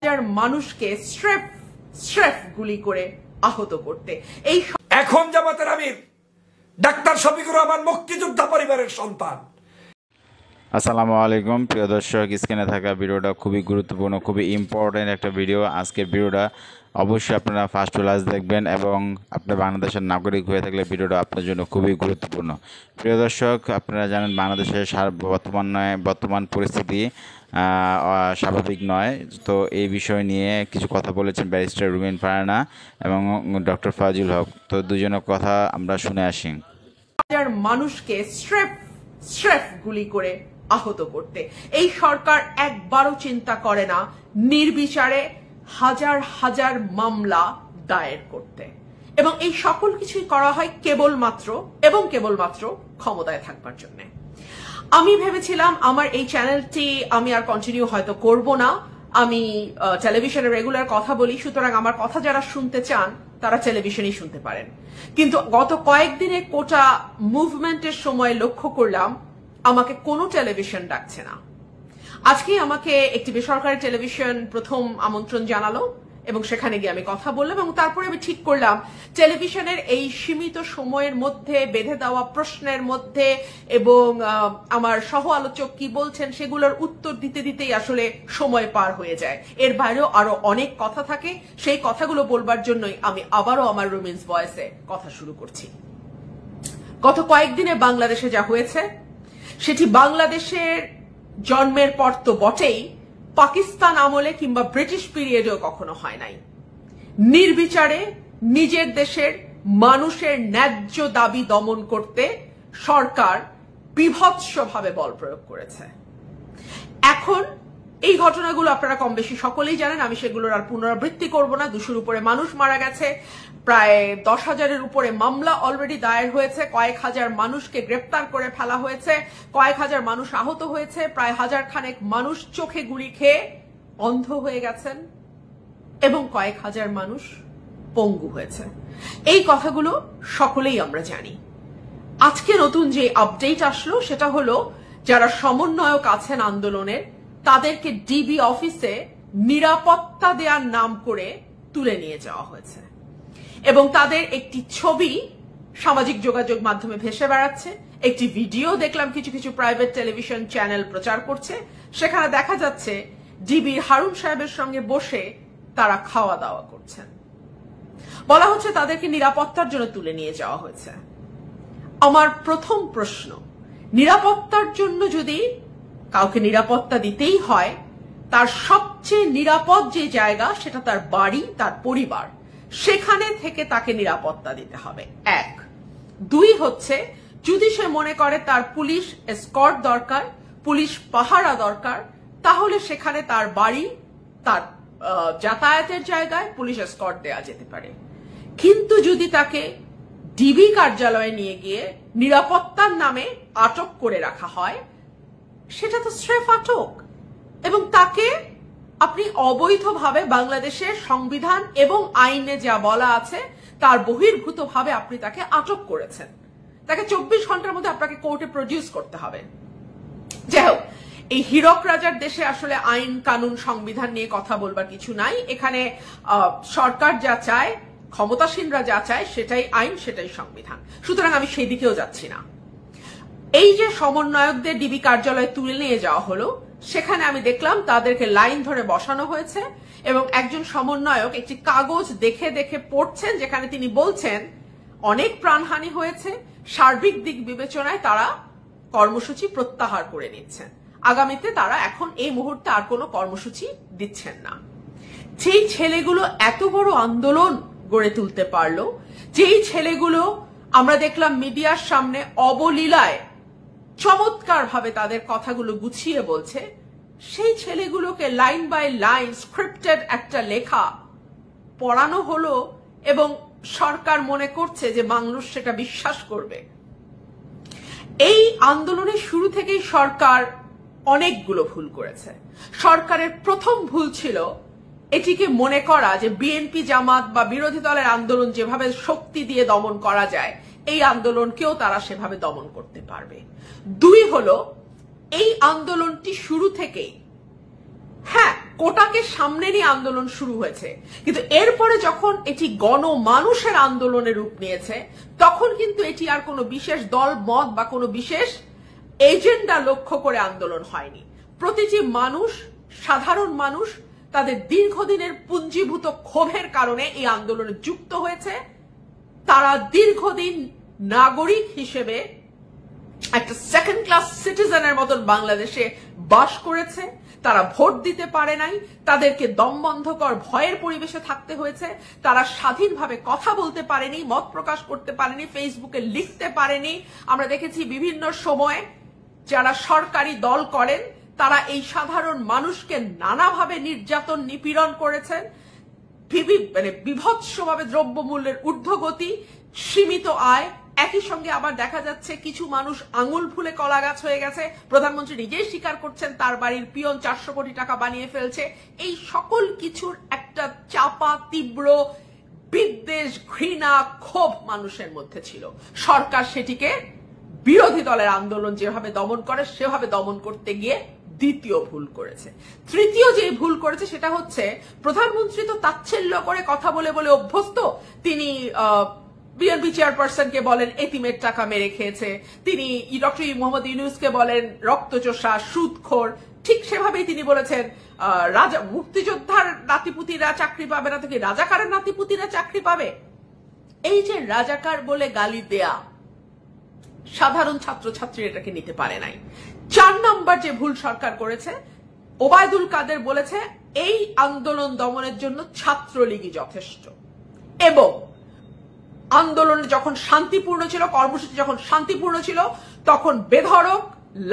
হাজার মানুষকে স্রেফ গুলি করে আহত করতে। এই এখন জামাতের আমির ডাক্তার শফিকুর রহমান মুক্তিযোদ্ধা পরিবারের সন্তান। আসসালামু আলাইকুম প্রিয় দর্শক, স্ক্রিনে থাকা ভিডিওটা খুবই গুরুত্বপূর্ণ, খুবই ইম্পর্টেন্ট একটা ভিডিও। আজকের ভিডিওটা অবশ্যই আপনারা ফার্স্ট টু লাস্ট দেখবেন এবং আপনি বাংলাদেশের নাগরিক হয়ে থাকলে ভিডিওটা আপনার জন্য খুবই গুরুত্বপূর্ণ। প্রিয় দর্শক, আপনারা জানেন বাংলাদেশের বর্তমান পরিস্থিতি স্বাভাবিক নয়। তো এই বিষয় নিয়ে কিছু কথা বলেছেন ব্যারিস্টার রুমিন ফারহানা এবং ডক্টর ফাজিল হক। তো দুজনের কথা আমরা শুনে আসি। হাজার মানুষকে স্রেফ গুলি করে আহত করতে এই সরকার একবারও চিন্তা করে না নির্বিচারে হাজার হাজার মামলা দায়ের করতে, এবং এই সকল কিছুই করা হয় কেবলমাত্র ক্ষমতায় থাকবার জন্য। আমি ভেবেছিলাম আমার এই চ্যানেলটি আমি আর কন্টিনিউ হয়তো করব না। আমি টেলিভিশনে রেগুলার কথা বলি, সুতরাং আমার কথা যারা শুনতে চান তারা টেলিভিশনেই শুনতে পারেন। কিন্তু গত কয়েকদিনে কোটা মুভমেন্টের সময় লক্ষ্য করলাম আমাকে কোনো টেলিভিশন ডাকছে না। আজকে আমাকে একটি বেসরকারি টেলিভিশন প্রথম আমন্ত্রণ জানালো এবং সেখানে গিয়ে আমি কথা বললাম, এবং তারপরে আমি ঠিক করলাম টেলিভিশনের এই সীমিত সময়ের মধ্যে বেঁধে দেওয়া প্রশ্নের মধ্যে এবং আমার সহ আলোচক কি বলছেন সেগুলোর উত্তর দিতে দিতেই আসলে সময় পার হয়ে যায়। এর বাইরেও আরো অনেক কথা থাকে, সেই কথাগুলো বলবার জন্যই আমি আবারও আমার রুমিনস ভয়েসে কথা শুরু করছি। গত কয়েকদিনে বাংলাদেশে যা হয়েছে সেটি বাংলাদেশের জন্মের পর তো বটেই, পাকিস্তান আমলে কিংবা ব্রিটিশ পিরিয়ডেও কখনো হয় নাই। নির্বিচারে নিজের দেশের মানুষের ন্যায্য দাবি দমন করতে সরকার বিভৎসভাবে বল প্রয়োগ করেছে। এখন এই ঘটনাগুলো আপনারা কম বেশি সকলেই জানেন, আমি সেগুলোর আর পুনরাবৃত্তি করব না। 200-র উপরে মানুষ মারা গেছে, প্রায় 10,000-এর উপরে মামলা অলরেডি দায়ের হয়েছে, কয়েক হাজার মানুষকে গ্রেপ্তার করে ফেলা হয়েছে, কয়েক হাজার মানুষ আহত হয়েছে, প্রায় 1000 খানেক মানুষ চোখে গুলি খেয়ে অন্ধ হয়ে গেছেন এবং কয়েক হাজার মানুষ পঙ্গু হয়েছে। এই কথাগুলো সকলেই আমরা জানি। আজকে নতুন যে আপডেট আসলো সেটা হলো যারা সমন্বয়ক আছেন আন্দোলনের তাদেরকে ডিবি অফিসে নিরাপত্তা দেওয়ার নাম করে তুলে নিয়ে যাওয়া হয়েছে এবং তাদের একটি ছবি সামাজিক যোগাযোগ মাধ্যমে ভেসে বেড়াচ্ছে। একটি ভিডিও দেখলাম কিছু কিছু প্রাইভেট টেলিভিশন চ্যানেল প্রচার করছে, সেখানে দেখা যাচ্ছে ডিবির হারুন সাহেবের সঙ্গে বসে তারা খাওয়া দাওয়া করছেন। বলা হচ্ছে তাদেরকে নিরাপত্তার জন্য তুলে নিয়ে যাওয়া হয়েছে। আমার প্রথম প্রশ্ন, নিরাপত্তার জন্য যদি কাউকে নিরাপত্তা দিতেই হয়, তার সবচেয়ে নিরাপদ যে জায়গা সেটা তার বাড়ি, তার পরিবার, সেখানে থেকে তাকে নিরাপত্তা দিতে হবে। 1। 2 হচ্ছে যদি সে মনে করে তার পুলিশ এসকর্ট দরকার, পুলিশ পাহারা দরকার, তাহলে সেখানে তার বাড়ি, তার যাতায়াতের জায়গায় পুলিশ এসকর্ট দেওয়া যেতে পারে। কিন্তু যদি তাকে ডিবি কার্যালয়ে নিয়ে গিয়ে নিরাপত্তার নামে আটক করে রাখা হয়, সেটা তো স্রেফ আটক, এবং তাকে আপনি অবৈধভাবে বাংলাদেশের সংবিধান এবং আইনে যা বলা আছে তার বহির্ভূতভাবে আপনি তাকে আটক করেছেন। তাকে 24 ঘন্টার মধ্যে আপনাকে কোর্টে প্রডিউস করতে হবে। যাই হোক, এই হীরক রাজার দেশে আসলে আইন কানুন সংবিধান নিয়ে কথা বলবার কিছু নাই। এখানে সরকার যা চায়, ক্ষমতাসীনরা যা চায় সেটাই আইন, সেটাই সংবিধান। সুতরাং আমি সেই দিকেও যাচ্ছি না। এই যে সমন্বয়কদের ডিবি কার্যালয়ে তুলে নিয়ে যাওয়া হলো, সেখানে আমি দেখলাম তাদেরকে লাইন ধরে বসানো হয়েছে এবং একজন সমন্বয়ক একটি কাগজ দেখে দেখে পড়ছেন, যেখানে তিনি বলছেন অনেক প্রাণহানি হয়েছে, সার্বিক দিক বিবেচনায় তারা কর্মসূচি প্রত্যাহার করে নিচ্ছেন, আগামীতে তারা এখন এই মুহূর্তে আর কোনো কর্মসূচি দিচ্ছেন না। যেই ছেলেগুলো এত বড় আন্দোলন গড়ে তুলতে পারলো, যেই ছেলেগুলো আমরা দেখলাম মিডিয়ার সামনে অবলীলায় চমৎকার ভাবে তাদের কথাগুলো গুছিয়ে বলছে, সেই ছেলেগুলোকে লাইন বাই লাইন স্ক্রিপ্টেড একটা লেখা পড়ানো হলো এবং সরকার মনে করছে যে মানুষ সেটা বিশ্বাস করবে। এই আন্দোলনের শুরু থেকেই সরকার অনেকগুলো ভুল করেছে। সরকারের প্রথম ভুল ছিল এটিকে মনে করা যে বিএনপি জামাত বা বিরোধী দলের আন্দোলন যেভাবে শক্তি দিয়ে দমন করা যায়, এই আন্দোলনকেও তারা সেভাবে দমন করতে পারবে। 2 হলো এই আন্দোলনটি শুরু থেকেই, হ্যাঁ কোটাকে সামনে নিয়ে আন্দোলন শুরু হয়েছে, কিন্তু এরপরে যখন এটি গণমানুষের আন্দোলনের রূপ নিয়েছে তখন কিন্তু এটি আর কোনো বিশেষ দল মত বা কোনো বিশেষ এজেন্ডা লক্ষ্য করে আন্দোলন হয়নি। প্রতিটি মানুষ, সাধারণ মানুষ তাদের দীর্ঘদিনের পুঞ্জীভূত ক্ষোভের কারণে এই আন্দোলনে যুক্ত হয়েছে। তারা দীর্ঘদিন নাগরিক হিসেবে একটা সেকেন্ড ক্লাস সিটিজেনের মতন বাংলাদেশে বাস করেছে। তারা ভোট দিতে পারে নাই, তাদেরকে দমবন্ধকর ভয়ের পরিবেশে থাকতে হয়েছে, তারা স্বাধীনভাবে কথা বলতে পারেনি, মত প্রকাশ করতে পারেনি, ফেসবুকে লিখতে পারেনি। আমরা দেখেছি বিভিন্ন সময় যারা সরকারি দল করেন তারা এই সাধারণ মানুষকে নানাভাবে নির্যাতন নিপীড়ন করেছেন। বিভৎসভাবে দ্রব্যমূল্যের ঊর্ধ্বগতি, সীমিত আয়, একই সঙ্গে আবার দেখা যাচ্ছে কিছু মানুষ আঙুল ফুলে কলা গাছ হয়ে গেছে। প্রধানমন্ত্রী নিজেই স্বীকার করছেন তার বাড়ির পিয়ন 400 কোটি টাকা বানিয়ে ফেলছে। এই সকল কিছুর একটা চাপা তীব্র বিদ্বেষ, ঘৃণা, ক্ষোভ মানুষের মধ্যে ছিল। সরকার সেটিকে বিরোধী দলের আন্দোলন যেভাবে দমন করে সেভাবে দমন করতে গিয়ে দ্বিতীয় ভুল করেছে। তৃতীয় যে ভুল করেছে সেটা হচ্ছে, প্রধানমন্ত্রী তো তাচ্ছিল্য করে কথা বলে বলে অভ্যস্ত। তিনি বিএনপি চেয়ারপারসনকে বলেন এতিমের টাকা মেরে খেয়েছে, তিনি ডক্টর মোহাম্মদ ইউনূসকে বলেন রক্তচোষা, সুদখোর। ঠিক সেভাবেই তিনি বলেছেন রাজা মুক্তিযোদ্ধার নাতিপুতিরা চাকরি পাবে না, তো কি রাজাকারের নাতিপুতিরা চাকরি পাবে? এই যে রাজাকার বলে গালি দেয়া, সাধারণ ছাত্রছাত্রী এটাকে নিতে পারে নাই। 4 নম্বর যে ভুল সরকার করেছে, ওবায়দুল কাদের বলেছে এই আন্দোলন দমনের জন্য ছাত্রলীগই যথেষ্ট, এবং আন্দোলন যখন শান্তিপূর্ণ ছিল, কর্মসূচি যখন শান্তিপূর্ণ ছিল, তখন বেধড়ক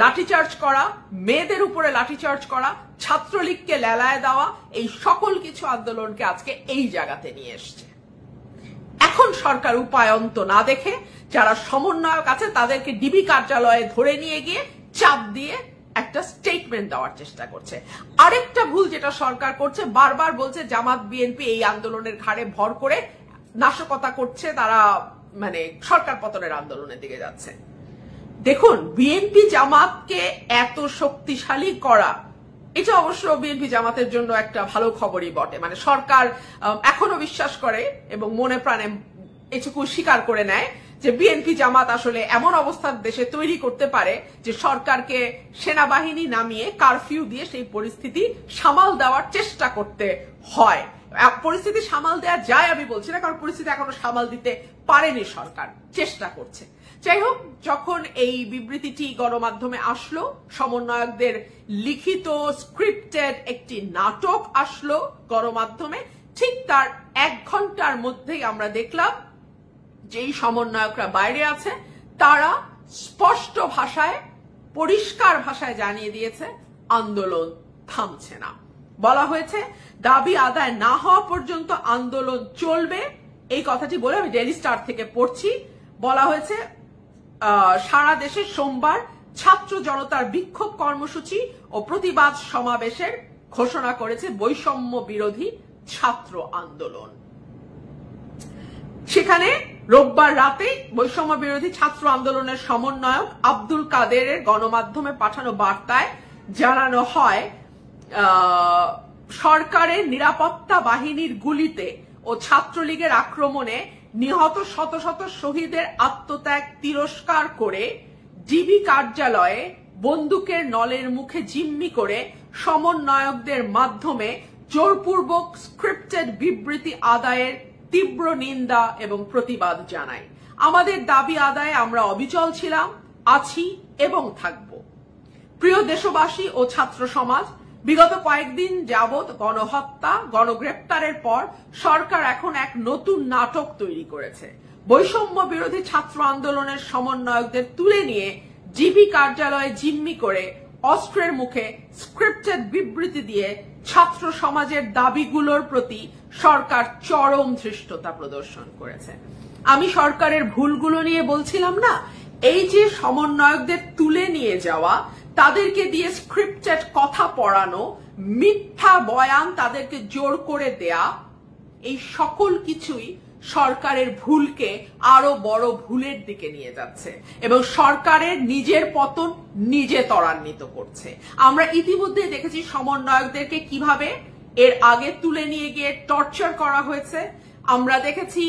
লাঠিচার্জ করা, মেয়েদের উপরে লাঠিচার্জ করা, ছাত্রলীগকে লেলায় দেওয়া, এই সকল কিছু আন্দোলনকে আজকে এই জায়গাতে নিয়ে এসছে। এখন সরকার উপায়ন্ত না দেখে যারা সমন্বয়ক আছে তাদেরকে ডিবি কার্যালয়ে ধরে নিয়ে গিয়ে চাপ দিয়ে একটা স্টেটমেন্ট দেওয়ার চেষ্টা করছে। আরেকটা ভুল যেটা সরকার করছে, বারবার বলছে জামাত বিএনপি এই আন্দোলনের ঘাড়ে ভর করে নাশকতা করছে, তারা সরকার পতনের আন্দোলনের দিকে যাচ্ছে। দেখুন, বিএনপি জামাতকে এত শক্তিশালী করা, এটা অবশ্য বিএনপি জামাতের জন্য একটা ভালো খবরই বটে। সরকার এখনো বিশ্বাস করে এবং মনে প্রাণে এটুকু স্বীকার করে নেয় যে বিএনপি জামাত আসলে এমন অবস্থার দেশে তৈরি করতে পারে যে সরকারকে সেনাবাহিনী নামিয়ে কারফিউ দিয়ে সেই পরিস্থিতি সামাল দেওয়ার চেষ্টা করতে হয়। পরিস্থিতি সামাল দেওয়া যায় আমি বলছি না, কারণ পরিস্থিতি এখনো সামাল দিতে পারেনি, সরকার চেষ্টা করছে। যাই হোক, যখন এই বিবৃতিটি গণমাধ্যমে আসলো, সমন্বয়কদের লিখিত স্ক্রিপ্টেড একটি নাটক আসলো গণমাধ্যমে, ঠিক তার 1 ঘন্টার মধ্যেই আমরা দেখলাম যেই সমন্বয়করা বাইরে আছে তারা স্পষ্ট ভাষায়, পরিষ্কার ভাষায় জানিয়ে দিয়েছে আন্দোলন থামছে না। বলা হয়েছে দাবি আদায় না হওয়া পর্যন্ত আন্দোলন চলবে। এই কথাটি বলে আমি ডেইলি স্টার থেকে পড়ছি। বলা হয়েছে সারা দেশে সোমবার ছাত্র জনতার বিক্ষোভ কর্মসূচি ও প্রতিবাদ সমাবেশের ঘোষণা করেছে বৈষম্য বিরোধী ছাত্র আন্দোলন। সেখানে রোববার রাতে বৈষম্য বিরোধী ছাত্র আন্দোলনের সমন্বয়ক আব্দুল কাদেরের গণমাধ্যমে পাঠানো বার্তায় জানানো হয়, সরকারের নিরাপত্তা বাহিনীর গুলিতে ও ছাত্রলীগের আক্রমণে নিহত শত শত শহীদের আত্মত্যাগ তিরস্কার করে ডিবি কার্যালয়ে বন্দুকের নলের মুখে জিম্মি করে সমন্বয়কদের মাধ্যমে জোরপূর্বক স্ক্রিপ্টেড বিবৃতি আদায়ের তীব্র নিন্দা এবং প্রতিবাদ জানাই। আমাদের দাবি আদায়ে আমরা অবিচল ছিলাম, আছি এবং থাকব। প্রিয় দেশবাসী ও ছাত্র সমাজ, বিগত কয়েকদিন যাবৎ গণহত্যা, গণগ্রেপ্তারের পর সরকার এখন এক নতুন নাটক তৈরি করেছে। বৈষম্য বিরোধী ছাত্র আন্দোলনের সমন্বয়কদের তুলে নিয়ে জিবি কার্যালয়ে জিম্মি করে অস্ত্রের মুখে স্ক্রিপ্টেড বিবৃতি দিয়ে ছাত্র সমাজের দাবিগুলোর প্রতি সরকার চরম ধৃষ্টতা প্রদর্শন করেছে। আমি সরকারের ভুলগুলো নিয়ে বলছিলাম না, এই যে সমন্বয়কদের তুলে নিয়ে যাওয়া, তাদেরকে দিয়ে স্ক্রিপ্টেড কথা পড়ানো, মিথ্যা বয়ান তাদেরকে জোর করে দেয়া, এই সকল কিছুই সরকারের ভুলকে আরো বড় ভুলের দিকে নিয়ে যাচ্ছে এবং সরকারের নিজের পতন নিজে ত্বরান্বিত করছে। আমরা ইতিমধ্যে দেখেছি সমন্বয়কদেরকে কিভাবে এর আগে তুলে নিয়ে গিয়ে টর্চার করা হয়েছে। আমরা দেখেছি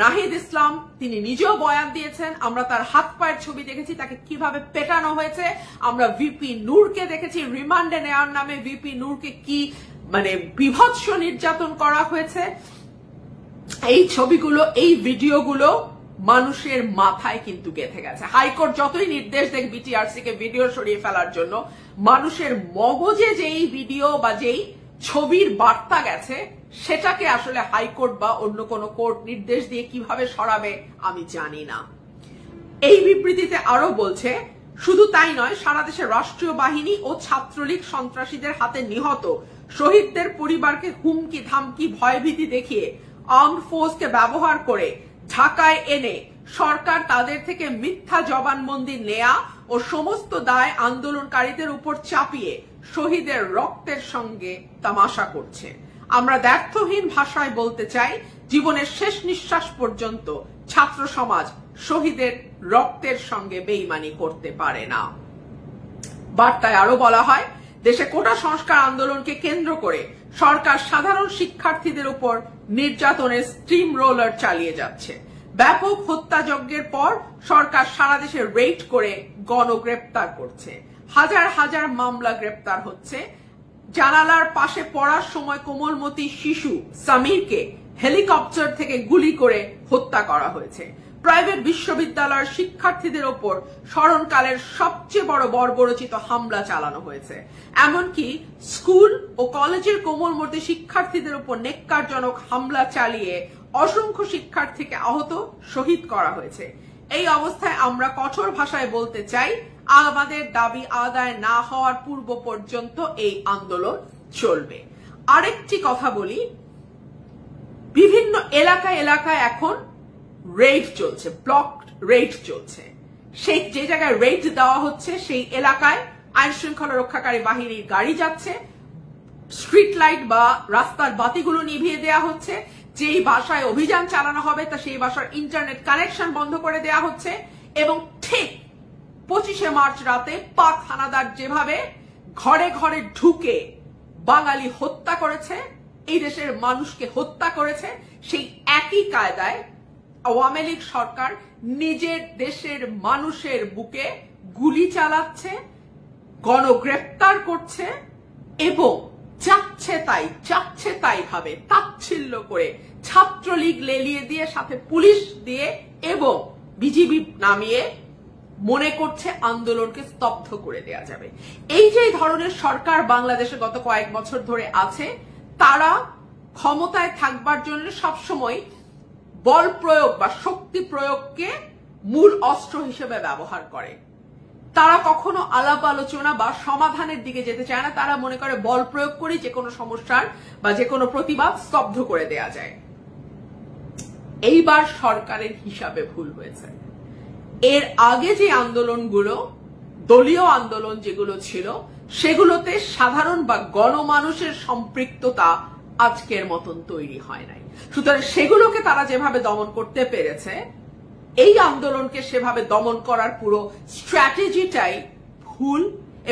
নাহিদ ইসলাম, তিনি নিজেও বয়ান দিয়েছেন, আমরা তার হাত পায়ের ছবি দেখেছি, তাকে কিভাবে পেটানো হয়েছে। আমরা ভিপি নূরকে দেখেছি রিমান্ডে নেওয়ার নামে ভিপি নূরকে কি বিভৎস নির্যাতন করা হয়েছে। এই ছবিগুলো, এই ভিডিওগুলো মানুষের মাথায় কিন্তু গেঁথে গেছে। হাইকোর্ট যতই নির্দেশ দেখ বিটিআরসি কে ভিডিও সরিয়ে ফেলার জন্য, মানুষের মগজে যেই ভিডিও বা যেই ছবির বার্তা গেছে সেটাকে আসলে হাইকোর্ট বা অন্য কোনো কোর্ট নির্দেশ দিয়ে কিভাবে সরাবে আমি জানি না। এই বিবৃতিতে আরো বলছে, শুধু তাই নয়, সারা দেশের রাষ্ট্রীয় বাহিনী ও ছাত্রলীগ সন্ত্রাসীদের হাতে নিহত শহীদদের পরিবারকে হুমকি ধামকি ভয়ভীতি দেখিয়ে আর্মড ফোর্সকে ব্যবহার করে ঢাকায় এনে সরকার তাদের থেকে মিথ্যা জবানবন্দি নেয়া ও সমস্ত দায় আন্দোলনকারীদের উপর চাপিয়ে শহীদের রক্তের সঙ্গে তামাশা করছে। আমরা দ্ব্যর্থহীন ভাষায় বলতে চাই, জীবনের শেষ নিঃশ্বাস পর্যন্ত ছাত্র সমাজ শহীদের রক্তের সঙ্গে বেইমানি করতে পারে না। বার্তায় আরো বলা হয়, দেশে কোটা সংস্কার আন্দোলনকে কেন্দ্র করে সরকার সাধারণ শিক্ষার্থীদের উপর নির্যাতনের স্টিম রোলার চালিয়ে যাচ্ছে। ব্যাপক হত্যাযজ্ঞের পর সরকার সারা দেশে রেড করে গণগ্রেপ্তার করছে। হাজার হাজার মামলা গ্রেপ্তার হচ্ছে। জানালার পাশে পড়ার সময় কোমলমতি শিশু সামিরকে হেলিকপ্টার থেকে গুলি করে হত্যা করা হয়েছে। প্রাইভেট বিশ্ববিদ্যালয়ের শিক্ষার্থীদের ওপর স্মরণকালের সবচেয়ে বড় বর্বরচিত হামলা চালানো হয়েছে। এমনকি স্কুল ও কলেজের কোমলমতি শিক্ষার্থীদের উপর নেক্কারজনক হামলা চালিয়ে অসংখ্য শিক্ষার্থীকে আহত, শহীদ করা হয়েছে। এই অবস্থায় আমরা কঠোর ভাষায় বলতে চাই, আমাদের দাবি আদায় না হওয়ার পূর্ব পর্যন্ত এই আন্দোলন চলবে। আরেকটি কথা বলি, বিভিন্ন এলাকায় এলাকায় এখন রেড চলছে, ব্লক রেড চলছে। সেই যে জায়গায় রেড দেওয়া হচ্ছে সেই এলাকায় আইন শৃঙ্খলা রক্ষাকারী বাহিনীর গাড়ি যাচ্ছে, স্ট্রিট লাইট বা রাস্তার বাতিগুলো নিভিয়ে দেওয়া হচ্ছে। যেই বাসায় অভিযান চালানো হবে তা সেই বাসার ইন্টারনেট কানেকশন বন্ধ করে দেওয়া হচ্ছে। এবং ঠিক 25শে মার্চ রাতে পাক হানাদার যেভাবে ঘরে ঘরে ঢুকে বাঙালি হত্যা করেছে, এই দেশের মানুষকে হত্যা করেছে, সেই একই কায়দায় আওয়ামী লীগ সরকার নিজের দেশের মানুষের বুকে গুলি চালাচ্ছে, গণগ্রেপ্তার করছে এবং চাচ্ছে তাই ভাবে তাচ্ছিল্য করে ছাত্রলীগ লেলিয়ে দিয়ে সাথে পুলিশ দিয়ে এবং বিজিবি নামিয়ে মনে করছে আন্দোলনকে স্তব্ধ করে দেয়া যাবে। এই যে ধরনের সরকার বাংলাদেশে গত কয়েক বছর ধরে আছে, তারা ক্ষমতায় থাকবার জন্য সবসময় বল প্রয়োগ বা শক্তি প্রয়োগকে মূল অস্ত্র হিসেবে ব্যবহার করে। তারা কখনো আলাপ আলোচনা বা সমাধানের দিকে যেতে চায় না। তারা মনে করে বল প্রয়োগ করে যে কোনো সমস্যার বা যে কোনো প্রতিবাদ স্তব্ধ করে দেয়া যায়। এইবার সরকারের হিসাবে ভুল হয়েছে। এর আগে যে আন্দোলনগুলো, দলীয় আন্দোলন যেগুলো ছিল, সেগুলোতে সাধারণ বা গণমানুষের সম্পৃক্ততা আজকের মতন তৈরি হয় নাই। সুতরাং সেগুলোকে তারা যেভাবে দমন করতে পেরেছে, এই আন্দোলনকে সেভাবে দমন করার পুরো স্ট্র্যাটেজিটাই ভুল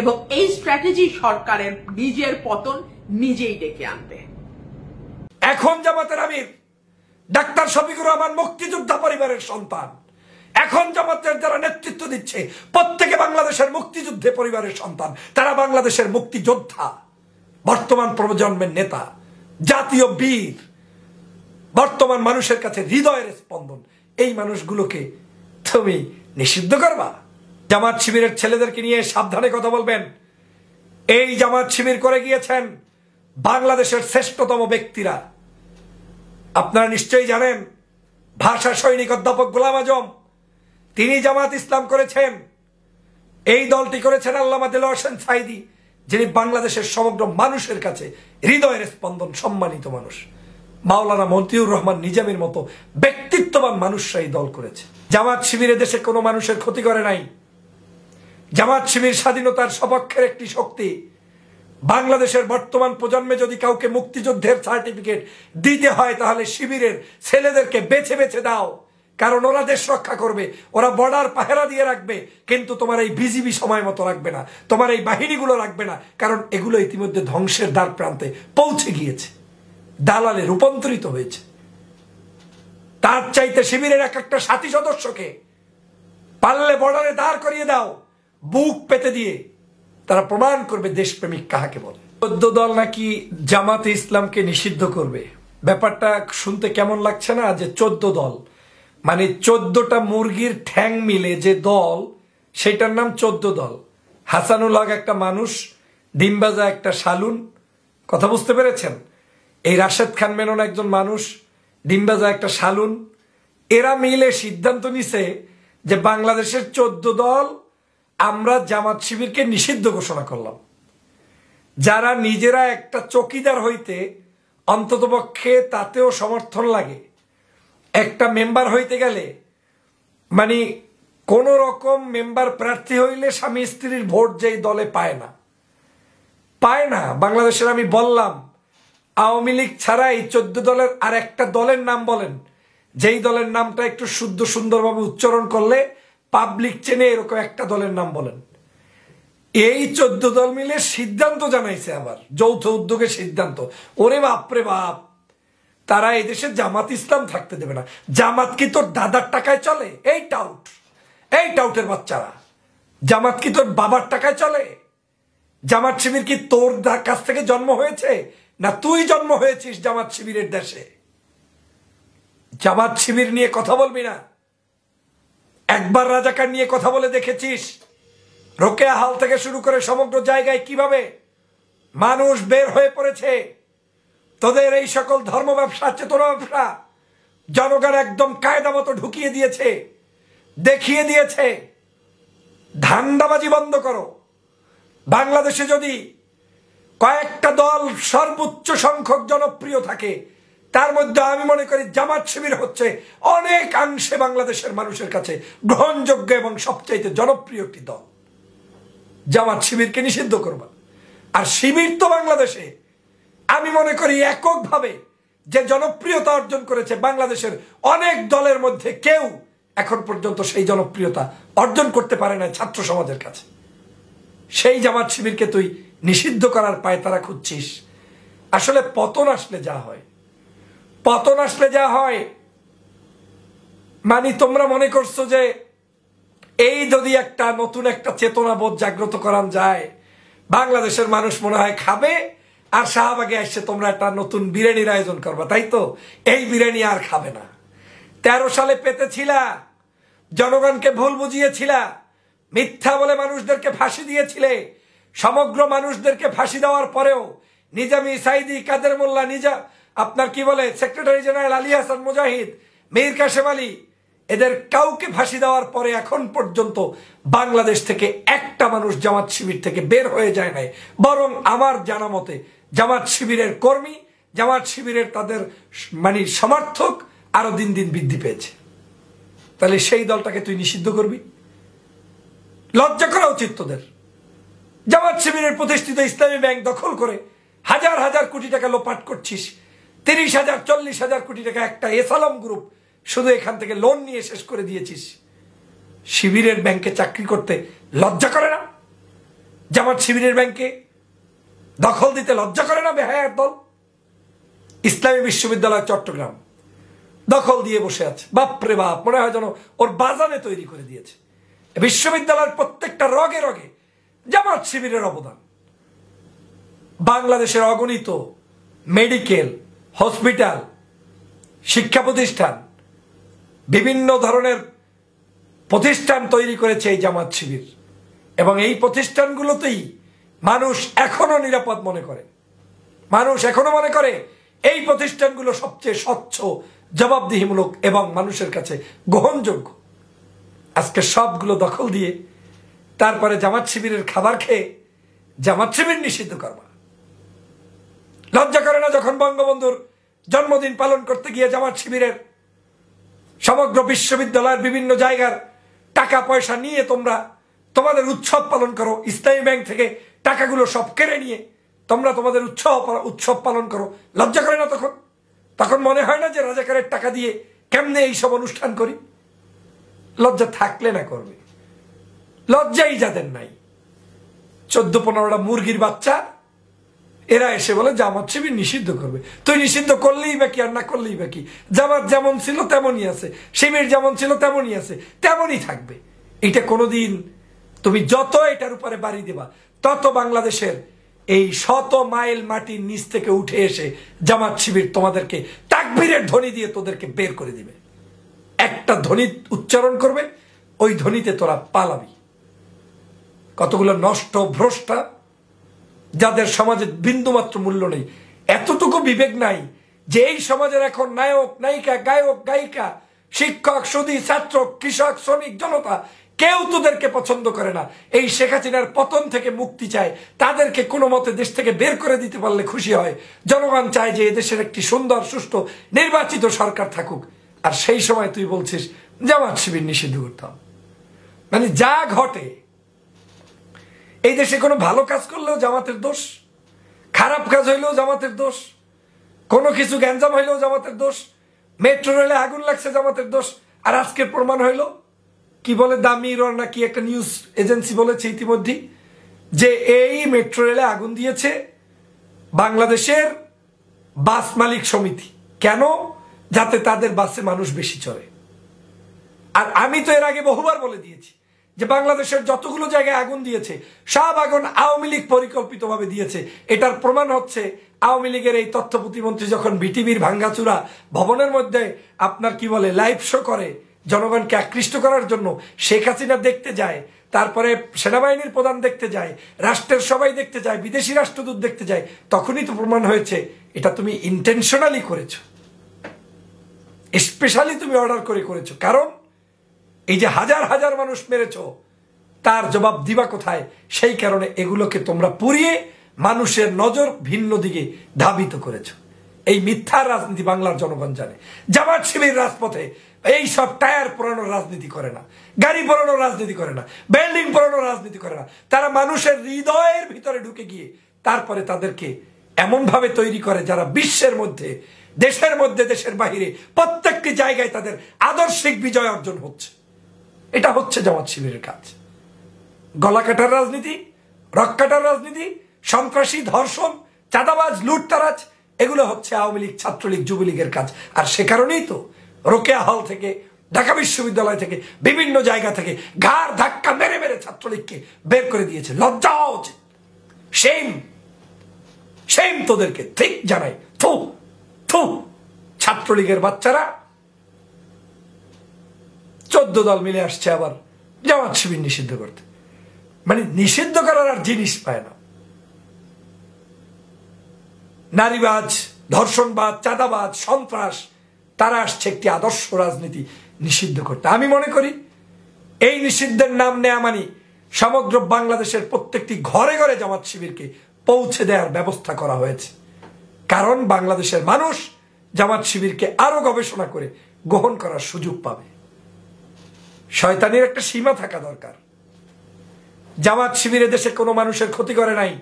এবং এই স্ট্র্যাটেজি সরকারের নিজের পতন নিজেই ডেকে আনবে। এখন জামাতের আমির ডাক্তার শফিকুর রহমান মুক্তিযোদ্ধা পরিবারের সন্তান। এখন জামাতের যারা নেতৃত্ব দিচ্ছে প্রত্যেকে বাংলাদেশের মুক্তিযুদ্ধে পরিবারের সন্তান। তারা বাংলাদেশের মুক্তিযোদ্ধা, বর্তমান প্রজন্মের নেতা, জাতীয় বীর, বর্তমান মানুষের কাছে হৃদয়ের স্পন্দন। এই মানুষগুলোকে তুমি নিষিদ্ধ করবা? জামাত শিবিরের ছেলেদেরকে নিয়ে সাবধানে কথা বলবেন। এই জামাত শিবির করে গিয়েছেন বাংলাদেশের শ্রেষ্ঠতম ব্যক্তিরা। আপনারা নিশ্চয়ই জানেন, ভাষা সৈনিক অধ্যাপক গোলাম আজম, তিনি জামাত ইসলাম করেছেন। এই দলটি করেছেন আল্লামা দেলোয়ার হোসেন সাঈদী, যিনি বাংলাদেশের সমগ্র মানুষের কাছে হৃদয়ের স্পন্দন, সম্মানিত মানুষ। মাওলানা মতিউর রহমান নিজামীর মতো ব্যক্তিত্ববান মানুষরা এই দল করেছে। জামাত শিবিরে দেশে কোনো মানুষের ক্ষতি করে নাই। জামাত শিবির স্বাধীনতার সপক্ষের একটি শক্তি। বাংলাদেশের বর্তমান প্রজন্মে যদি কাউকে মুক্তিযুদ্ধের সার্টিফিকেট দিতে হয় তাহলে শিবিরের ছেলেদেরকে বেছে বেছে দাও, কারণ ওরা দেশ রক্ষা করবে, ওরা বর্ডার পাহারা দিয়ে রাখবে, কিন্তু তোমার এই বিজিবি সময় মতো রাখবে না, তোমার এই বাহিনীগুলো রাখবে না, কারণ এগুলো ইতিমধ্যে ধ্বংসের দ্বার প্রান্তে পৌঁছে গিয়েছে, দালালে রূপান্তরিত হয়েছে। তার চাইতে শিবিরের এক একটা সাথী সদস্যকে পারলে বর্ডারে দাঁড় করিয়ে দাও, বুক পেতে দিয়ে তারা প্রমাণ করবে দেশপ্রেমিক কাহাকে বলে। 14 দল নাকি জামাতে ইসলামকে নিষিদ্ধ করবে, ব্যাপারটা শুনতে কেমন লাগছে না? যে 14 দল মানে 14টা মুরগির ঠ্যাং মিলে যে দল, সেটার নাম 14 দল। হাসানুল হক একটা মানুষ, ডিমবাজা একটা শালুন, কথা বুঝতে পেরেছেন? এই রাশেদ খান মেনন একজন মানুষ, ডিমবাজা একটা শালুন, এরা মিলে সিদ্ধান্ত নিছে যে বাংলাদেশের 14 দল আমরা জামাত শিবিরকে নিষিদ্ধ ঘোষণা করলাম। যারা নিজেরা একটা চকিদার হইতে অন্ততপক্ষে তাতেও সমর্থন লাগে, একটা মেম্বার হইতে গেলে মানে কোন রকম মেম্বার প্রার্থী হইলে স্বামী স্ত্রীর ভোট যেই দলে পায় না। বাংলাদেশের আমি বললাম আওয়ামী লীগ ছাড়া এই 14 দলের আর একটা দলের নাম বলেন, যেই দলের নামটা একটু শুদ্ধ সুন্দরভাবে উচ্চারণ করলে পাবলিক চেনে, এরকম একটা দলের নাম বলেন। এই 14 দল মিলে সিদ্ধান্ত জানাইছে, আবার যৌথ উদ্যোগে সিদ্ধান্ত। ওরে বাপরে বাপ, তারা এই দেশে জামাত ইসলাম থাকতে দেবে না। জামাত কি তোর দাদার টাকায় চলে? এই টাউটের বাচ্চারা, জামাত কি তোর বাবার টাকায় চলে? জামাত শিবির কি তোর কাছ থেকে জন্ম হয়েছে, না তুই জন্ম হয়েছিস জামাত শিবিরের দেশে? জামাত শিবির নিয়ে কথা বলবি না। একবার রাজাকার নিয়ে কথা বলে দেখেছিস? রোকেয়া হাল থেকে শুরু করে সমগ্র জায়গায় কিভাবে মানুষ বের হয়ে পড়েছে। তোদের এই সকল ধর্ম ব্যবসা, চেতনা ব্যবসা জনগণ একদম কায়দা মতো ঢুকিয়ে দিয়েছে, দেখিয়ে দিয়েছে। ধান্দাবাজি বন্ধ করো। বাংলাদেশে যদি কয়েকটা দল সর্বোচ্চ সংখ্যক জনপ্রিয় থাকে, তার মধ্যে আমি মনে করি জামাত শিবির হচ্ছে অনেকাংশে বাংলাদেশের মানুষের কাছে গ্রহণযোগ্য এবং সবচাইতে জনপ্রিয় একটি দল। জামাত শিবিরকে নিষিদ্ধ করবা। আর শিবির তো বাংলাদেশে আমি মনে করি এককভাবে যে জনপ্রিয়তা অর্জন করেছে, বাংলাদেশের অনেক দলের মধ্যে কেউ এখন পর্যন্ত সেই জনপ্রিয়তা অর্জন করতে পারে না ছাত্র সমাজের কাছে। সেই জামাত শিবিরকে তুই নিষিদ্ধ করার পায়তারা খুঁজছিস। আসলে পতন আসলে যা হয় মানে তোমরা মনে করছো যে এই যদি একটা নতুন একটা চেতনাবোধ জাগ্রত করান যায়, বাংলাদেশের মানুষ মনে হয় খাবে, আর শাহবাগে আসছে তোমরা একটা নতুন বিরিয়ানির আয়োজন করবা, তাই তো? এই বিরিয়ানি আর খাবে না। 13 সালে পেতেছিলা, জনগণকে ভুল বুঝিয়েছিলা, মিথ্যা বলে মানুষদেরকে ফাঁসি দিয়েছিলে। সমগ্র মানুষদেরকে ফাঁসি দেওয়ার পরেও নিজামী, সাইদি, কাদের মোল্লা, আপনার কি বলে সেক্রেটারি জেনারেল আলী হাসান মুজাহিদ, মীর কাসেম আলী, এদের কাউকে ফাঁসি দেওয়ার পরে এখন পর্যন্ত বাংলাদেশ থেকে একটা মানুষ জামাত শিবির থেকে বের হয়ে যায় নাই। বরং আমার জানা মতে জামাত শিবিরের কর্মী, জামাত শিবিরের তাদের মানে সমর্থক আরো দিন দিন বৃদ্ধি পেয়েছে। তাহলে সেই দলটাকে তুই নিষিদ্ধ করবি? লজ্জা করা উচিত তোদের। জামাত শিবিরের প্রতিষ্ঠিত ইসলামী ব্যাংক দখল করে হাজার হাজার কোটি টাকা লোপাট করছিস। 30,000 40,000 কোটি টাকা একটা এসালাম গ্রুপ শুধু এখান থেকে লোন নিয়ে শেষ করে দিয়েছিস। শিবিরের ব্যাংকে চাকরি করতে লজ্জা করে না? জামাত শিবিরের ব্যাংকে দখল দিতে লজ্জা করে না বেহায়ার দল? ইসলামী বিশ্ববিদ্যালয় চট্টগ্রাম দখল দিয়ে বসে আছে। বাপরে বাপ, মনে হয় যেন ওর বাজানে তৈরি করে দিয়েছে। বিশ্ববিদ্যালয়ের প্রত্যেকটা রগে রগে জামাত শিবিরের অবদান। বাংলাদেশের অগণিত মেডিকেল, হসপিটাল, শিক্ষা প্রতিষ্ঠান, বিভিন্ন ধরনের প্রতিষ্ঠান তৈরি করেছে এই জামাত শিবির, এবং এই প্রতিষ্ঠানগুলোতেই মানুষ এখনো নিরাপদ মনে করে। মানুষ এখনো মনে করে এই প্রতিষ্ঠানগুলো সবচেয়ে স্বচ্ছ, জবাবদিহিমূলক এবং মানুষের কাছে গ্রহণযোগ্য। আজকে সবগুলো দখল দিয়ে তারপরে জামাত শিবিরের খাবার খেয়ে জামাত শিবির নিষিদ্ধ করবা। লজ্জা করে না যখন বঙ্গবন্ধুর জন্মদিন পালন করতে গিয়ে জামাত শিবিরের সমগ্র বিশ্ববিদ্যালয়ের বিভিন্ন জায়গার টাকা পয়সা নিয়ে তোমরা তোমাদের উৎসব পালন করো, ইসলামী ব্যাংক থেকে টাকাগুলো সব কেড়ে নিয়ে তোমরা তোমাদের উৎসব পালন করো, লজ্জা করে না? তখন মনে হয় না যে রাজাকারের টাকা দিয়ে কেমনে এইসব অনুষ্ঠান করি? লজ্জা থাকলে না করবে, লজ্জাই যাদের নাই। 14-15টা মুরগির বাচ্চা এরা এসে বলে জামাত শিবির নিষিদ্ধ করবে। তুই নিষিদ্ধ করলেই বা কি আর না করলেই বা কি? জামাত যেমন ছিল তেমনই আছে, শিবির যেমন ছিল তেমনই আছে, তেমনই থাকবে। এটা কোনোদিন তুমি যত এটার উপরে বাড়ি দেবা, তত বাংলাদেশের এই 100 মাইল মাটির নিচ থেকে উঠে এসে জামাত শিবির তোমাদেরকে তাকবীরের ধ্বনি দিয়ে তোদেরকে বের করে দিবে। একটা ধ্বনি উচ্চারণ করবে, ওই ধ্বনিতে তোরা পালাবি। কতগুলো নষ্ট ভ্রষ্টা, যাদের সমাজে বিন্দুমাত্র মূল্য নেই, এতটুকু বিবেক নাই যে এই সমাজের এখন নায়ক নায়িকা, গায়ক গায়িকা, শিক্ষক সুধী, ছাত্র, কৃষক, শ্রমিক, জনতা কেউ তোদেরকে পছন্দ করে না। এই শেখ হাসিনার পতন থেকে মুক্তি চায়, তাদেরকে কোনো মতে দেশ থেকে বের করে দিতে পারলে খুশি হয়। জনগণ চায় যে এদেশের একটি সুন্দর সুষ্ঠু নির্বাচিত সরকার থাকুক। আর সেই সময় তুই বলছিস জামাত শিবির নিষিদ্ধ করতাম। মানে যা ঘটে, এই দেশে কোনো ভালো কাজ করলেও জামাতের দোষ, খারাপ কাজ হইলেও জামাতের দোষ, কোনো কিছু গ্যাঞ্জাম হইলেও জামাতের দোষ, মেট্রো রেলে আগুন লাগছে জামাতের দোষ। আর আজকের প্রমাণ হইল, কি বলে দামির নাকি একটা নিউজ এজেন্সি বলেছে ইতিমধ্যে, যে এই মেট্রো রেলে আগুন দিয়েছে বাংলাদেশের বাস মালিক সমিতি। কেন? যাতে তাদের বাসে মানুষ বেশি চড়ে। আর আমি তো এর আগে বহুবার বলে দিয়েছি যে বাংলাদেশের যতগুলো জায়গায় আগুন দিয়েছে সব আগুন আওয়ামী লীগ পরিকল্পিতভাবে দিয়েছে। এটার প্রমাণ হচ্ছে আওয়ামী লীগের এই তথ্য প্রতিমন্ত্রী যখন বিটিভির ভাঙ্গাচুরা ভবনের মধ্যে আপনার কি বলে লাইভ শো করে জনগণকে আকৃষ্ট করার জন্য, শেখ হাসিনা দেখতে যায়, তারপরে সেনাবাহিনীর প্রধান দেখতে যায়, রাষ্ট্রের সবাই দেখতে যায়, বিদেশি রাষ্ট্রদূত দেখতে যায়, তখনই তো প্রমাণ হয়েছে এটা তুমি ইন্টেনশনালি করেছো, স্পেশালি তুমি অর্ডার করে করেছো। কারণ এই যে হাজার হাজার মানুষ মেরেছ, তার জবাব দিবা কোথায়? সেই কারণে এগুলোকে তোমরা পুড়িয়ে মানুষের নজর ভিন্ন দিকে ধাবিত করেছ। এই মিথ্যার রাজনীতি বাংলার জনগণ জানে। জামাত শিবির রাজপথে এই সব টায়ার পোড়ানোর রাজনীতি করে না, গাড়ি পোড়ানোর রাজনীতি করে না, বিল্ডিং পোড়ানোর রাজনীতি করে না। তারা মানুষের হৃদয়ের ভিতরে ঢুকে গিয়ে তারপরে তাদেরকে এমন ভাবে তৈরি করে যারা বিশ্বের মধ্যে, দেশের মধ্যে, দেশের বাহিরে প্রত্যেকটি জায়গায় তাদের আদর্শিক বিজয় অর্জন হচ্ছে। এটা হচ্ছে জামাত শিবিরের কাজ। গলা কাটার রাজনীতি, রক কাটার রাজনীতি, সন্ত্রাসী, ধর্ষণ, চাঁদাবাজ, লুটতারাজ, এগুলো হচ্ছে আওয়ামী লীগ, ছাত্রলীগ, যুবলীগের কাজ। আর সে কারণেই তো রোকেয়া হল থেকে, ঢাকা বিশ্ববিদ্যালয় থেকে, বিভিন্ন জায়গা থেকে ঘাড় ধাক্কা মেরে মেরে ছাত্রলীগকে বের করে দিয়েছে। লজ্জা হওয়া উচিত। সেম সেম তোদেরকে ঠিক জানাই। থু থু, ছাত্রলীগের বাচ্চারা 14 দল মিলে আসছে আবার জামাত শিবির নিষিদ্ধ করতে। মানে নিষিদ্ধ করার আর জিনিস পায় না। নারীবাজ, ধর্ষণবাদ, চাঁদাবাজ, সন্ত্রাস, তারা আসছে একটি আদর্শ রাজনীতি নিষিদ্ধ করতে। আমি মনে করি এই নিষিদ্ধের নাম নেয়া মানে সমগ্র বাংলাদেশের প্রত্যেকটি ঘরে ঘরে জামাত শিবিরকে পৌঁছে দেওয়ার ব্যবস্থা করা হয়েছে। কারণ বাংলাদেশের মানুষ জামাত শিবিরকে আরো গবেষণা করে গ্রহণ করার সুযোগ পাবে। শয়তানির একটা সীমা থাকা দরকার। জামাত শিবির দেশে কোনো মানুষের ক্ষতি করে নাই।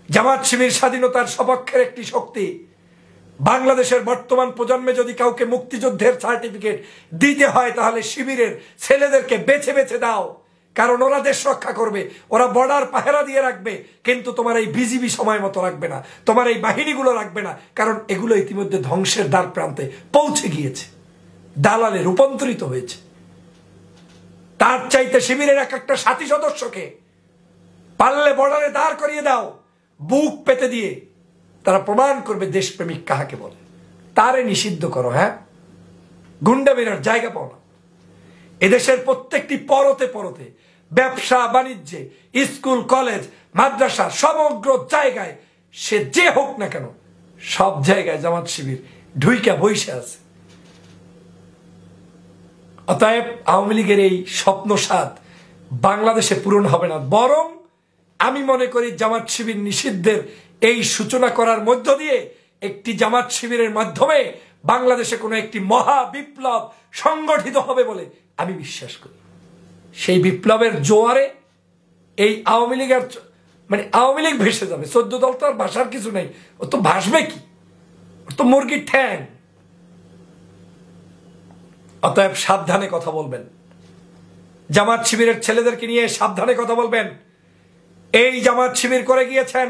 জামাত শিবির স্বাধীনতার সপক্ষের একটি শক্তি। বাংলাদেশের বর্তমান প্রজন্মে যদি কাউকে মুক্তিযুদ্ধের সার্টিফিকেট দিতে হয় তাহলে শিবিরের ছেলেদেরকে বেছে বেছে দাও। কারণ ওরা দেশ রক্ষা করবে, ওরা বর্ডার পাহারা দিয়ে রাখবে, কিন্তু তোমার এই বিজিবি সময় মতো রাখবে না, তোমার এই বাহিনীগুলো রাখবে না। কারণ এগুলো ইতিমধ্যে ধ্বংসের দ্বার প্রান্তে পৌঁছে গিয়েছে, দালালে রূপান্তরিত হয়েছে। তার চাইতে শিবিরের এক একটা সাথী সদস্যকে পারলে বর্ডারে দাঁড় করিয়ে দাও, বুক পেতে দিয়ে তারা প্রমাণ করবে দেশপ্রেমিক কাহাকে বলে। তারে নিষিদ্ধ করো। হ্যাঁ, গুন্ডা বেরার জায়গা পাও না। এদেশের প্রত্যেকটি পরতে পরতে, ব্যবসা বাণিজ্যে, স্কুল কলেজ মাদ্রাসা, সমগ্র জায়গায় সে যে হোক না কেন, সব জায়গায় জামাত শিবির ঢুইকা বইসে আছে। অতএব আওয়ামী লীগের এই স্বপ্ন সাদ বাংলাদেশে পূরণ হবে না। বরং আমি মনে করি জামাত শিবির নিষিদ্ধের এই সূচনা করার মধ্য দিয়ে একটি জামাত শিবিরের মাধ্যমে বাংলাদেশে কোনো একটি মহা বিপ্লব সংগঠিত হবে বলে আমি বিশ্বাস করি। সেই বিপ্লবের জোয়ারে এই আওয়ামী লীগের মানে আওয়ামী লীগ ভেসে যাবে। 14 দল তো আর ভাষার কিছু নেই, ও তো ভাসবে কি, ও তো মুরগির ঠ্যাং। অতএব সাবধানে কথা বলবেন, জামাত শিবিরের ছেলেদেরকে নিয়ে সাবধানে কথা বলবেন। এই জামাত শিবির করে গিয়েছেন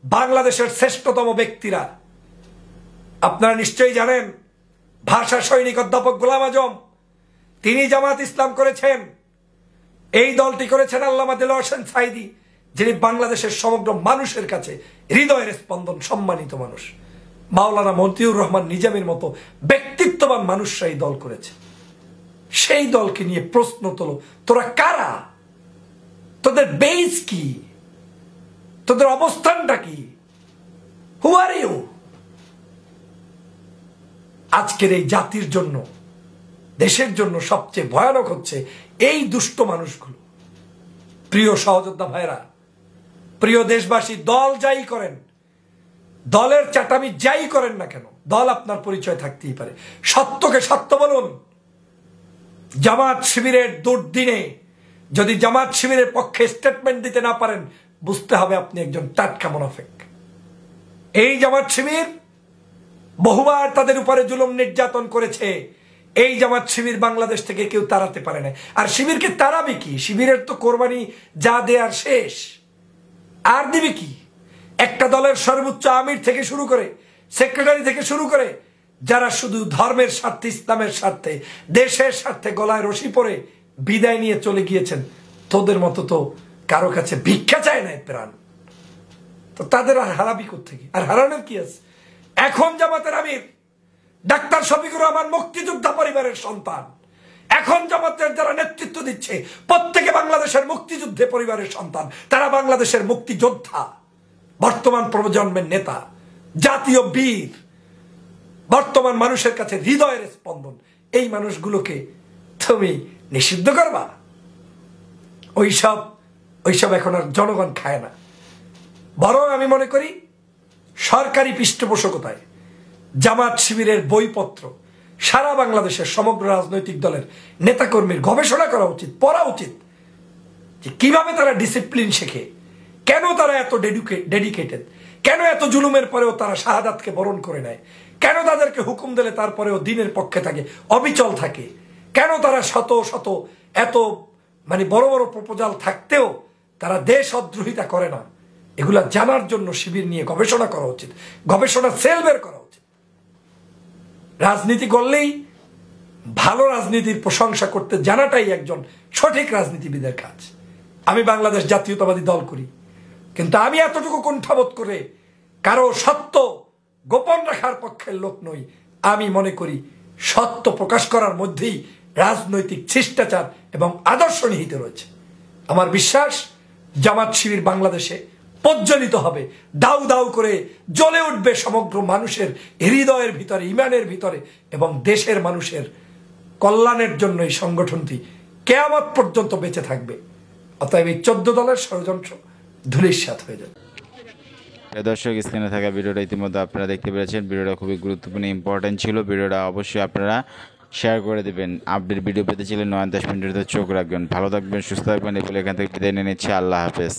বাংলাদেশের শ্রেষ্ঠতম ব্যক্তিরা। আপনারা নিশ্চয়ই জানেন, ভাষা সৈনিক অধ্যাপক গোলাম আজম তিনি জামাত ইসলাম করেছেন। এই দলটি করেছেন আল্লামা দেলোয়ার হোসেন সাঈদী, যিনি বাংলাদেশের সমগ্র মানুষের কাছে হৃদয়ের স্পন্দন, সম্মানিত মানুষ। মাওলানা মতিউর রহমান নিজামীর মতো ব্যক্তিত্ববান মানুষরা এই দল করেছে। সেই দলকে নিয়ে প্রশ্ন তোলো, তোরা কারা? তোদের বেস কি? তোদের অবস্থানটা কি? হু আর ইউ? আজকের এই জাতির জন্য, দেশের জন্য সবচেয়ে ভয়ানক হচ্ছে এই দুষ্ট মানুষগুলো। প্রিয় সহযোদ্ধা ভাইরা, প্রিয় দেশবাসী, দল যাই করেন, দলের চাটামি যাই করেন না কেন, দল আপনার পরিচয় থাকতেই পারে। সত্যকে সত্য বলুন। জামাত শিবিরের দুর্দিনে যদি জামাত শিবিরের পক্ষে স্টেটমেন্ট দিতে না পারেন, বুঝতে হবে আপনি একজন টাটকা মুনাফিক। এই জামাত শিবির বহুবার তাদের উপরে জুলুম নির্যাতন করেছে। এই জামাত শিবির বাংলাদেশ থেকে কেউ তাড়াতে পারে না। আর শিবিরকে তাড়াবে কি? শিবিরের তো কোরবানি যা দেয়ার শেষ, আর দিবে কি? একটা দলের সর্বোচ্চ আমির থেকে শুরু করে, সেক্রেটারি থেকে শুরু করে, যারা শুধু ধর্মের স্বার্থে, ইসলামের স্বার্থে, দেশের স্বার্থে গলায় রশি পরে বিদায় নিয়ে চলে গিয়েছেন, তোদের মতো তো কারো কাছে ভিক্ষা চায় না প্রাণ। তো তাদের আর হারাবি কোত্থেকে? আর হারানোর কি আছে? এখন জামাতের আমির ডাক্তার শফিকুর রহমান মুক্তিযোদ্ধা পরিবারের সন্তান। এখন জামাতের যারা নেতৃত্ব দিচ্ছে প্রত্যেকে বাংলাদেশের মুক্তিযুদ্ধে পরিবারের সন্তান। তারা বাংলাদেশের মুক্তিযোদ্ধা, বর্তমান প্রজন্মের নেতা, জাতীয় বীর, বর্তমান মানুষের কাছে হৃদয়ের স্পন্দন। এই মানুষগুলোকে তুমি নিষিদ্ধ করবা? ওইসব এখন আর জনগণ খায় না। বরং আমি মনে করি সরকারি পৃষ্ঠপোষকতায় জামাত শিবিরের বইপত্র সারা বাংলাদেশের সমগ্র রাজনৈতিক দলের নেতাকর্মীর গবেষণা করা উচিত, পড়া উচিত, যে কিভাবে তারা ডিসিপ্লিন শেখে, কেন তারা এত ডেডিকেটেড, কেন এত জুলুমের পরেও তারা শাহাদাতকে বরণ করে নেয়, কেন তাদেরকে হুকুম দিলে তারপরেও দিনের পক্ষে থাকে, অবিচল থাকে, কেন তারা শত শত এত বড় বড় প্রপোজাল থাকতেও তারা দেশদ্রোহিতা করে না। এগুলা জানার জন্য শিবির নিয়ে গবেষণা করা উচিত, গবেষণা সেল বের করা উচিত। রাজনীতি করলেই ভালো রাজনীতির প্রশংসা করতে জানাটাই একজন সঠিক রাজনীতিবিদের কাজ। আমি বাংলাদেশ জাতীয়তাবাদী দল করি, কিন্তু আমি এতটুকু কুণ্ঠাবোধ করে কারো সত্য গোপন রাখার পক্ষের লোক নই। আমি মনে করি সত্য প্রকাশ করার মধ্যেই রাজনৈতিক শিষ্টাচার এবং আদর্শ নিহিত রয়েছে। আমার বিশ্বাস জামাত শিবির বাংলাদেশে প্রজ্বলিত হবে, দাউ দাউ করে জ্বলে উঠবে সমগ্র মানুষের হৃদয়ের ভিতরে, ইমানের ভিতরে, এবং দেশের মানুষের কল্যাণের জন্য এই সংগঠনটি কিয়ামত পর্যন্ত বেঁচে থাকবে। অতএব এই 14 দলের ষড়যন্ত্র ধূলিসাৎ হয়ে যাবে। দর্শক, স্ক্রিনে থাকা ভিডিওটা ইতিমধ্যে আপনারা দেখতে পেরেছেন। ভিডিওটা খুবই গুরুত্বপূর্ণ, ইম্পর্টেন্ট ছিল। ভিডিওটা অবশ্যই আপনারা শেয়ার করে দেবেন। আপডেট ভিডিও পেতে চাইলে 9-10 মিনিটের চোখ রাখবেন। ভালো থাকবেন, সুস্থ থাকবেন। এই বলে এখান থেকে বিদায় নিয়ে নিচ্ছি। আল্লাহ হাফেজ।